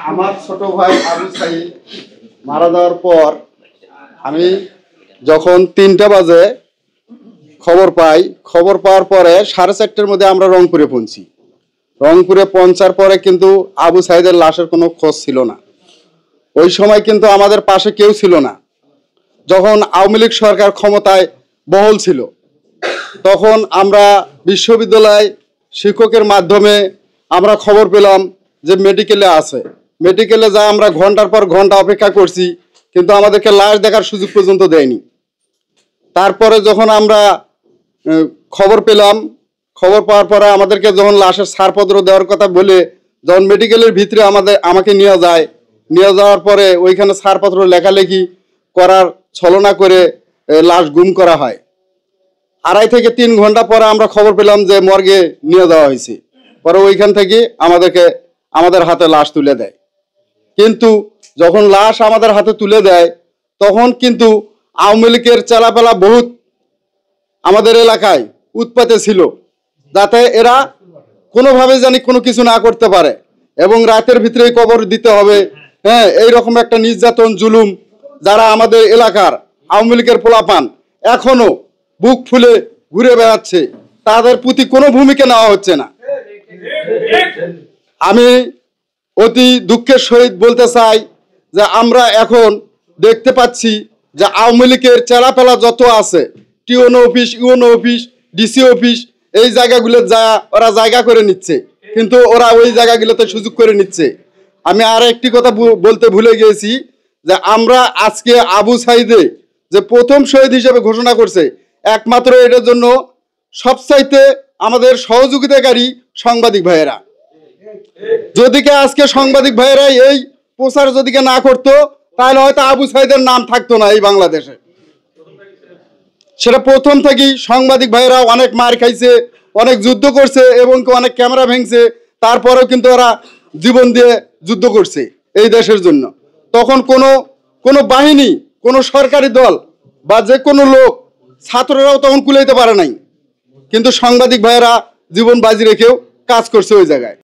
আমার ছোট ভাই আবু সাইদ মারা যাওয়ার পর আমি যখন 3টা বাজে খবর পাই, খবর পাওয়ার পরে 4:30টার মধ্যে আমরা রংপুরে পৌঁছি। রংপুরে পৌঁছার পরে কিন্তু আবু সাইদের লাশের কোনো খোঁজ ছিল না। ওই সময় কিন্তু আমাদের পাশে কেউ ছিল না। যখন আওয়ামী লীগ সরকার ক্ষমতায় বহাল ছিল, তখন আমরা বিশ্ববিদ্যালয় শিক্ষকের মাধ্যমে আমরা খবর পেলাম যে মেডিকেলে আছে। মেডিকেলে যা আমরা ঘন্টার পর ঘন্টা অপেক্ষা করছি, কিন্তু আমাদেরকে লাশ দেখার সুযোগ পর্যন্ত দেয়নি। তারপরে যখন আমরা খবর পেলাম, খবর পাওয়ার পরে আমাদেরকে যখন লাশের ছাড়পত্র দেওয়ার কথা বলে যখন মেডিকেলের ভিতরে আমাকে নিয়ে যায়, নিয়ে যাওয়ার পরে ওইখানে ছাড়পত্র লেখালেখি করার ছলনা করে লাশ গুম করা হয়। 2.5 থেকে 3 ঘন্টা পরে আমরা খবর পেলাম যে মর্গে নিয়ে যাওয়া হয়েছে। পরে ওইখান থেকে আমাদের হাতে লাশ তুলে দেয়। কিন্তু যখন লাশ আমাদের হাতে তুলে দেয়, তখন কিন্তু আওয়ামী লীগের চেলাপেলা বহুত আমাদের এলাকায় উৎপাতে ছিল, যাতে এরা কোনোভাবে জানি কোনো কিছু না করতে পারে এবং রাতের ভিতরেই কবর দিতে হবে। হ্যাঁ, এইরকম একটা নির্যাতন জুলুম যারা আমাদের এলাকার আওয়ামী লীগের পোলাপান এখনো বুক ফুলে ঘুরে বেড়াচ্ছে, তাদের প্রতি কোনো ভূমিকা নেওয়া হচ্ছে না। আমি অতি দুঃখের সহিত বলতে চাই যে আমরা এখন দেখতে পাচ্ছি যে আওয়ামী লীগের চেলাপেলা যত আছে, TNO office, UNO office, DC office, এই জায়গাগুলো ওরা জায়গা করে নিচ্ছে, কিন্তু ওরা ওই জায়গাগুলোতে সুযোগ করে নিচ্ছে। আমি আর একটি কথা বলতে ভুলে গিয়েছি যে আমরা আজকে আবু সাইদে যে প্রথম শহীদ হিসেবে ঘোষণা করছে, একমাত্র এটার জন্য সবচাইতে আমাদের সহযোগিতাকারী সাংবাদিক ভাইয়েরা। যদিকে আজকে সাংবাদিক ভাইয়েরা এই প্রচার যদিকে না করতো, তাহলে হয়তো আবু সাইদের নাম থাকতো না এই বাংলাদেশে। সেটা প্রথম থেকেই সাংবাদিক ভাইয়েরা অনেক মার খাইছে, অনেক যুদ্ধ করছে এবং অনেক ক্যামেরা ভেঙছে, তারপরেও কিন্তু ওরা জীবন দিয়ে যুদ্ধ করছে এই দেশের জন্য। তখন কোনো বাহিনী, কোনো সরকারি দল বা যে কোনো লোক, ছাত্ররাও তখন কুলাইতে পারে নাই, কিন্তু সাংবাদিক ভাইয়েরা জীবন বাজি রেখেও কাজ করছে ওই জায়গায়।